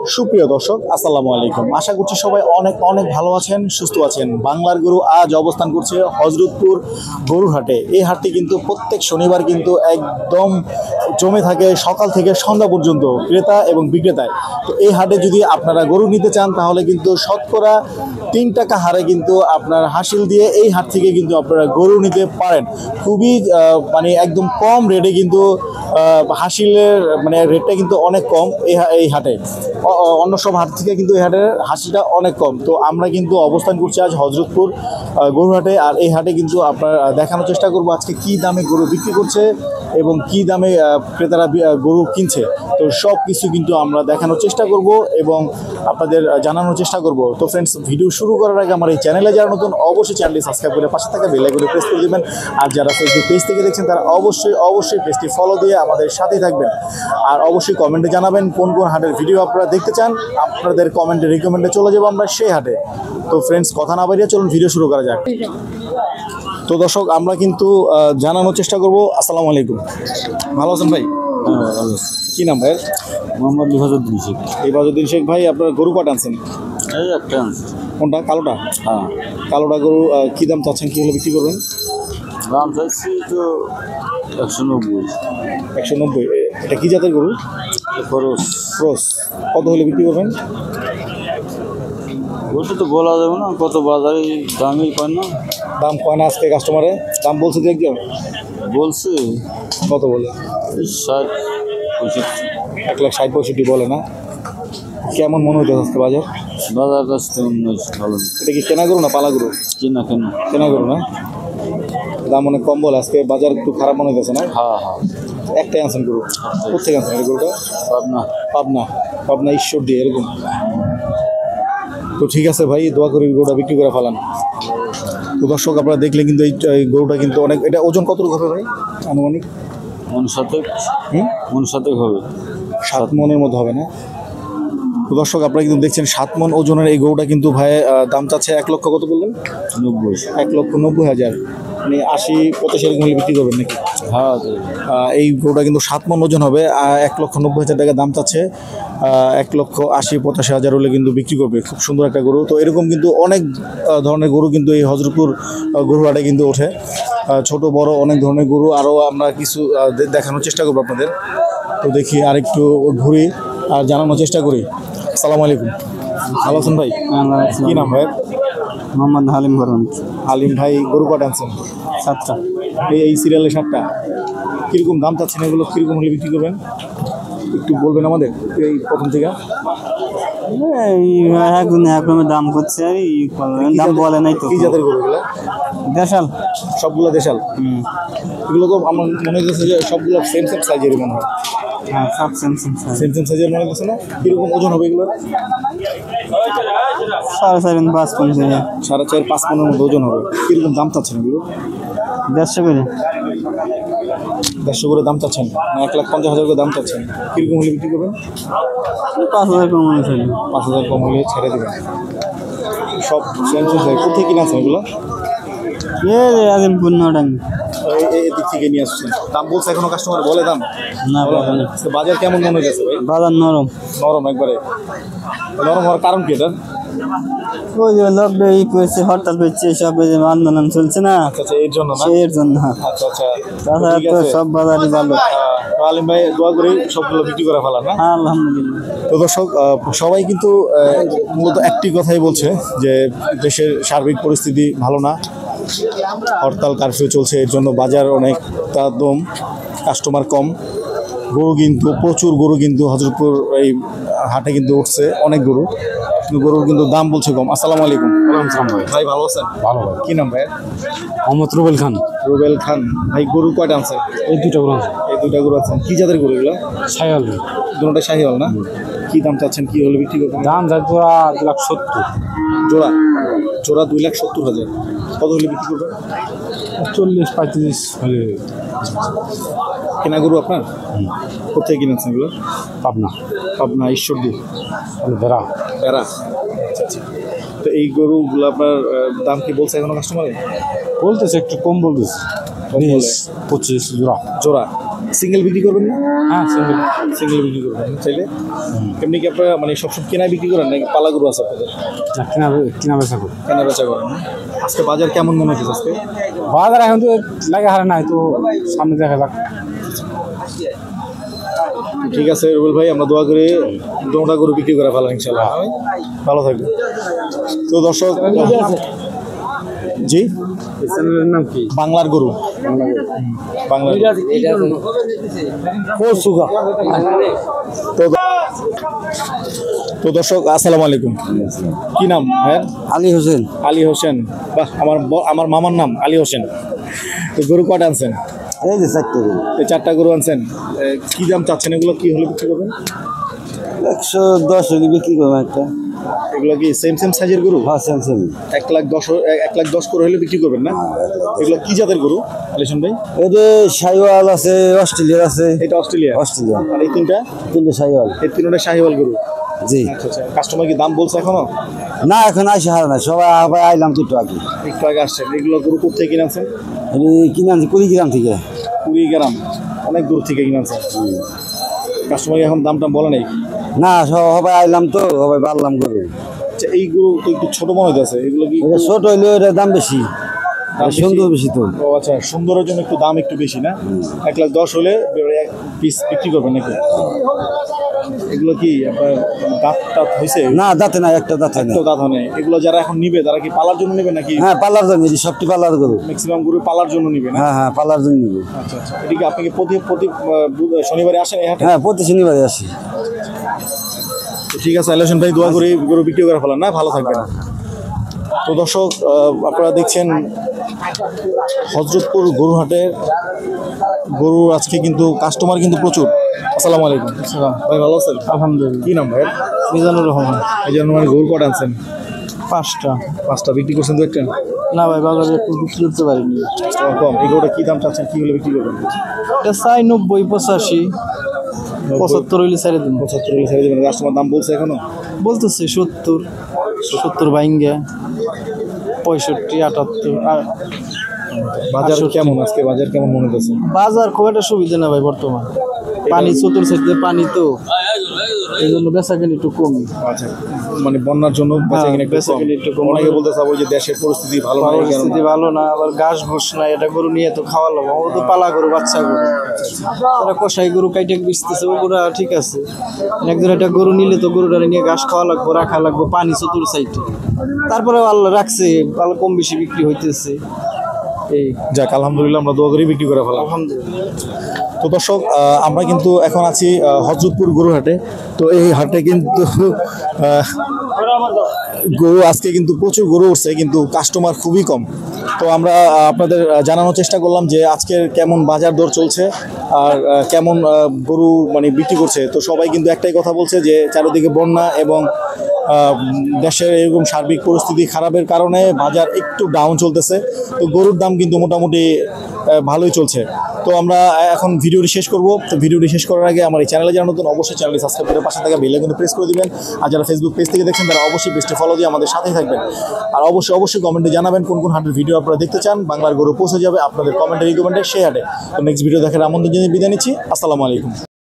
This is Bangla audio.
সুপ্রিয় দর্শক, আসসালামু আলাইকুম। আশা করছি সবাই অনেক অনেক ভালো আছেন, সুস্থ আছেন। বাংলার গরু আজ অবস্থান করছে হযরতপুর গরুর হাটে। এই হাটটি কিন্তু প্রত্যেক শনিবার কিন্তু একদম জমে থাকে সকাল থেকে সন্ধ্যা পর্যন্ত ক্রেতা এবং বিক্রেতায়। তো এই হাটে যদি আপনারা গরু নিতে চান তাহলে কিন্তু শতকরা 3 টাকা হারে কিন্তু আপনার হাসিল দিয়ে এই হাট থেকে কিন্তু আপনারা গরু নিতে পারেন। খুবই মানে একদম কম রেটে কিন্তু হাসিলের মানে রেটটা কিন্তু অনেক কম এই হাটে। অন্য সব হাট থেকে কিন্তু এই হাটের হাসিটা অনেক কম। তো আমরা কিন্তু অবস্থান করছি আজ হযরতপুর গরু হাটে। আর এই হাটে কিন্তু আপনার দেখানোর চেষ্টা করবো আজকে কী দামে গরু বিক্রি করছে এবং কী দামে ক্রেতারা গরু কিনছে। তো সব কিছু কিন্তু আমরা দেখানোর চেষ্টা করব এবং আপনাদের জানানোর চেষ্টা করব। তো ফ্রেন্ডস, ভিডিও শুরু করার আগে আমার এই চ্যানেলে যারা নতুন অবশ্যই চ্যানেলটি সাবস্ক্রাইব করে পাশে থাকা বেল আইকনে প্রেস করে দেবেন। আর যারা ফেসবুক পেজ থেকে দেখছেন তারা অবশ্যই পেজটি ফলো দিয়ে আমাদের সাথেই থাকবেন। আর অবশ্যই কমেন্টে জানাবেন কোন কোন হাটের ভিডিও আপনারা দেখতে চান। আপনাদের কমেন্টে রিকমেন্ডে চলে যাবো আমরা সেই হাটে। তো ফ্রেন্ডস, কথা না বাড়িয়ে চলুন ভিডিও শুরু করা যাক। তো দর্শক, আমরা কিন্তু জানানোর চেষ্টা করব। আসসালামু আলাইকুম, ভালো আছেন ভাই? কি নাম ভাই? মোহাম্মদ লিফাজউদ্দিন শেখ। লিফাজউদ্দিন শেখ ভাই, আপনার গরু কটা আনছেন? এই একটা আনছি। কোনটা? কালোটা? হ্যাঁ। কালোটা গরু কী দাম চাচ্ছেন, কী হলে বিক্রি করবেন? দাম চাইছি তো 190। 190। এটা কী জাতের গরু? খরচ ক্রস। কত হলে বিক্রি করবেন? ওটা তো বলা যাবে না, কত বাজারে দামই পায় না। দাম কয় না আজকে কাস্টমারে? দাম বলছে তো একজন? বলছে কত বলে? 60-65। 1,60,65 বলে না? কেমন মনে হচ্ছে আজকে বাজার? বাজার কাছ থেকে ভালো। এটা কি কেনা গরু না পালা গরু? কেনা কেনা গরু না? দাম অনেক কম বলে আজকে, বাজার একটু খারাপ মনে হচ্ছে না? হ্যাঁ। একটাই আনছেন গরু? কোথেকে আনছেন এই গরুটা? পাবনা ঈশ্বর দিয়ে এরকম। তো ঠিক আছে ভাই, দোয়া করি গরুটা বিক্রি করে ফেলান। তো দর্শক, আপনারা দেখলে কিন্তু এই গরুটা কিন্তু অনেক, এটা ওজন কতটুকু হবে ভাই আনুমানিক? মন সাথে হবে 7 মনের মধ্যে হবে না? তো দর্শক, আপনারা কিন্তু দেখছেন 7 মন ওজনের এই গরুটা কিন্তু ভাই দাম চাচ্ছে 1 লক্ষ কত বললেন? 90। 1,90,000। মানে 80-85 এরকম হলে বিক্রি করবেন নাকি? হ্যাঁ। এই গরুটা কিন্তু 7 মন ওজন হবে। 1,90,000 টাকা দাম চাচ্ছে। 1,80,85,000 হলে কিন্তু বিক্রি করবে। খুব সুন্দর একটা গরু। তো এরকম কিন্তু অনেক ধরনের গরু কিন্তু এই হযরতপুর গরু হাটে কিন্তু ওঠে, ছোট বড় অনেক ধরনের গরু। আরও আমরা কিছু দেখানোর চেষ্টা করবো আপনাদের। তো দেখি আরেকটু ঘুরি আর জানানোর চেষ্টা করি। আসসালামু আলাইকুম, ভালো আছেন ভাই? কি নাম ভাই? মোহাম্মদ হালিম বরণ। হালিম ভাই, গরু কটা আনছেন? 7টা। এই সিরিয়ালে 7টা। কীরকম দাম চাচ্ছেন এগুলো? কীরকম হলে বিক্রি করবেন একটু বলবেন আমাদের এই প্রথম থেকে? একদম দাম করছে, দাম বলে নাই তো। কি জাতের গরু এগুলো? দেশাল। সবগুলো দেশাল? এগুলো তো আমার মনে হচ্ছে যে সবগুলো সেম সাইজেরই মনে হয়। হ্যাঁ, সব সেম সাইজের মনে হচ্ছে না? কীরকম ওজন হবে এগুলো? 4.5-5 পৌঁছে যায়। 4.5-5 মনের মতো ওজন হবে। কীরকম দাম চাচ্ছেন এগুলো? 150 করে। 150 করে দাম চাচ্ছেন? 1,50,000 করে দাম চাচ্ছেন? কীরকম হলে বিক্রি করবেন? 5,000 কম হলে চলবে। 5,000 কম হলে ছেড়ে দেবেন। সব সেম সাইজ। কোথায় কিনে আছেন এগুলো? আজিমপুর নটাঙ্গি। এদিক থেকে নিয়ে আসছেন। দাম বলছে এখনো কাস্টমার বলে দাম? না, বাজার কেমন মনে হয়েছে ভাই? বাজার নরম একবারে নরম হওয়ার কারণ কি? এটা ওই যে হরতাল পেয়েছে, সব আন্দোলন চলছে না, এর জন্য না? এর জন্য। আচ্ছা। তাছাড়া তো সব বাজারই ভালো। আলিম ভাই, দোয়া করি সবগুলো বিক্রি করে ফেলান না? আলহামদুলিল্লাহ। তো দর্শক, সবাই কিন্তু মূলত একটি কথাই বলছে যে দেশের সার্বিক পরিস্থিতি ভালো না, হরতাল কারফিউ চলছে, এর জন্য বাজার অনেকটা দম, কাস্টমার কম। গরু কিন্তু প্রচুর গরু কিন্তু হযরতপুর এই হাটে কিন্তু উঠছে, অনেক গরু, কিন্তু গরুর কিন্তু দাম বলছে কম। আসসালামু আলাইকুম। ভাই, ভালো আছেন? ভালো ভাই। কি নাম ভাই? মোহাম্মদ রুবেল খান। রুবেল খান ভাই, গরু কয়টা আনছে? এই 2টা গরু আছে। এই 2টা গরু আছেন। কি জাতের গরু এগুলো? সায়াল। দুটোটা শাহিওয়াল না? কি দাম চাচ্ছেন, কি হলে বিক্রি করবেন? দাম যায় তোরা 2,70,000 জোড়া 2,70,000। কত হলে বিক্রি করবেন? 40-35 হলে। কেনা গরু আপনার? কোথায় কিনেছেন এগুলো? পাবনা ঈশ্বরদী। বেড়া। আচ্ছা। তো এই গরুগুলো আপনার দাম কি বলছে এখনো কাস্টমারে? বলতেছে একটু কম বলতেছে। 20-25 জোড়া। সিঙ্গেল বিক্রি করবেন না? হ্যাঁ সিঙ্গেল। সিঙ্গেল বিক্রি করবেন চাইলে। এমনি কি আপনারা মানে সবসময় কেনায় বিক্রি করেন নাকি পালা গরু আছে আপনাদের? কিনা বেচা করি। কেনা বেচা করেন না? আজকে বাজার কেমন মনে হচ্ছে আজকে? বাজার এখন তো লাগে হারে নাই, তো সামনে দেখা যাক। ঠিক আছে রুবেল ভাই, আমরা দোয়া করে দুটা গরু বিক্রি করে ফেলাম ইনশাল্লাহ। ভালো থাকবে। তো দর্শক, জি এই চ্যানেলের নাম কি? বাংলার গরু। বাংলার তো তো দর্শক আসসালামু আলাইকুম। কি নাম ভাইয়া? আলী হোসেন। আলী হোসেন। বাহ, আমার মামার নাম আলী হোসেন। তো গরু কটা আনছেন? এই যে 4টা গরু। এই 4টা গরু আনছেন। কি দাম চাচ্ছেন? এগুলো কি হলে বিক্রি করবেন? 110 হলে বিক্রি করবো একটা। এগুলো কি সেম সাইজের গরু? হ্যাঁ সেম। 1,10,000 করে হলে বিক্রি করবেন না? এগুলো কি জাতের গরু আলিশান ভাই? এই যে শাহিওয়াল আছে, অস্ট্রেলিয়ার আছে। এটা অস্ট্রেলিয়া। আর এই তিনটা শাহিওয়াল। এই তিনটা শাহিওয়াল গরু। জি। আচ্ছা, কাস্টমার কি দাম বলছে এখনো? না, এখন আসে হার না, সবাই আবার আইলাম তো একটু আগে। একটু আগে আসছেন। এগুলো গরু কোথায় কিনে আনছেন? কিনে আনছি কুড়িগ্রাম থেকে। কুড়িগ্রাম, অনেক দূর থেকে কিনে আনছেন। কাস্টমার এখন দাম টাম বলে নাই? না, সবাই আইলাম তো, সবাই পারলাম গরু। আচ্ছা, এই গরু তো একটু ছোট মনে হইতেছে। এগুলো কি এটা ছোট হইলেও এটার দাম বেশি, সুন্দর বেশি তো। ও আচ্ছা, সুন্দরের জন্য একটু দাম একটু বেশি না? 1,10,000 হলে এক পিস বিক্রি করবেন নাকি? এগুলো কি আপনার দাঁত হয়েছে? না, দাঁতে না, একটা দাঁতে না। তো দাঁত হয় নাই। এগুলো যারা এখন নিবে তারা কি পালার জন্য নেবে নাকি? হ্যাঁ, পালার জন্য, সবটি পালার গরু। ম্যাক্সিমাম গরু পালার জন্য নিবে না? হ্যাঁ, পালার জন্য নিবে। আচ্ছা, এদিকে আপনি কি প্রতি শনিবারে আসেন এই হাটে? হ্যাঁ, প্রতি শনিবারে আসি। ঠিক আছে আলিশান ভাই, দোয়া করি গরু বিক্রি করে ফেলান না, ভালো থাকবেন। তো দর্শক, আপনারা দেখছেন হযরতপুর গরুহাটের গরু। আজকে কিন্তু কাস্টমার কিন্তু প্রচুর। আসসালামু আলাইকুম। ভাই ভালো আছেন? আলহামদুলিল্লাহ। কি নাম ভাই? মিজানুর রহমান। এই জন্য মানে গরু কটা আনছেন? 5টা। বিক্রি করছেন তো একটা? না ভাই, বাজারে একটু বিক্রি করতে পারিনি। কম। এই গরুটা কি দাম চাচ্ছেন? কি হলে বিক্রি করবেন? এটা চাই 90, 85, 75 হইলে ছেড়ে দিন। 75 হলে ছেড়ে দেবেন। কাস্টমার দাম বলছে এখনো? বলতেছে 70 বাইঙ্গা, 65, 78। আর বাজার কেমন আজকে? বাজার কেমন মনে হচ্ছে? বাজার খুব একটা সুবিধা না ভাই বর্তমান। পানি চতুর সাইডে পানি, তো এই জন্য বেচাকেনি একটু কমই। আচ্ছা, মানে বন্যার জন্য বেচাকেনি একটু কম। অনেকে বলতে চাবো যে দেশের পরিস্থিতি ভালো না, পরিস্থিতি ভালো না, আবার ঘাস ঘোষ না, এটা গরু নিয়ে তো খাওয়া লাগবে। আমরা তো পালা গরু, বাচ্চা গরু, তারা কষাই গরু কাইটে বেচতেছে, ওগুলা ঠিক আছে। একজন একটা গরু নিলে তো গরুটা নিয়ে ঘাস খাওয়া লাগবে, রাখা লাগবে, পানি চতুর সাইডে। তারপরে আল্লাহ রাখছে, ভালো কম বেশি বিক্রি হইতেছে। এই যাক, আলহামদুলিল্লাহ, আমরা দোয়া করি বিক্রি করে ফেলাম। আলহামদুলিল্লাহ। তো দর্শক, আমরা কিন্তু এখন আছি হযরতপুর গরুহাটে। তো এই হাটে কিন্তু গরু আজকে কিন্তু প্রচুর গরু উঠছে, কিন্তু কাস্টমার খুবই কম। তো আমরা আপনাদের জানানোর চেষ্টা করলাম যে আজকের কেমন বাজার দর চলছে আর কেমন গরু মানে বিক্রি করছে। তো সবাই কিন্তু একটাই কথা বলছে যে চারিদিকে বন্যা এবং দেশের এরকম সার্বিক পরিস্থিতি খারাপের কারণে বাজার একটু ডাউন চলতেছে। তো গরুর দাম কিন্তু মোটামুটি ভালোই চলছে। তো আমরা এখন ভিডিওটি শেষ করব। তো ভিডিওটি শেষ করার আগে আমার এই চ্যানেলে যারা নতুন, অবশ্যই চ্যানেলটি সাবস্ক্রাইব করে পাশে থাকা বেল আইকনে প্রেস করে দিবেন। আর যারা ফেসবুক পেজ থেকে দেখছেন তারা অবশ্যই পেজটি ফলো দিয়ে আমাদের সাথেই থাকবেন। আর অবশ্যই কমেন্টে জানাবেন কোন কোন হাটের ভিডিও আপনারা দেখতে চান। বাংলার গরু পৌঁছে যাবে আপনাদের কমেন্টে রিকমেন্ডে সেই হাটে। তো নেক্সট ভিডিও দেখার আমন্ত্রণ জানিয়ে বিদায় নিচ্ছি। আসসালামু আলাইকুম।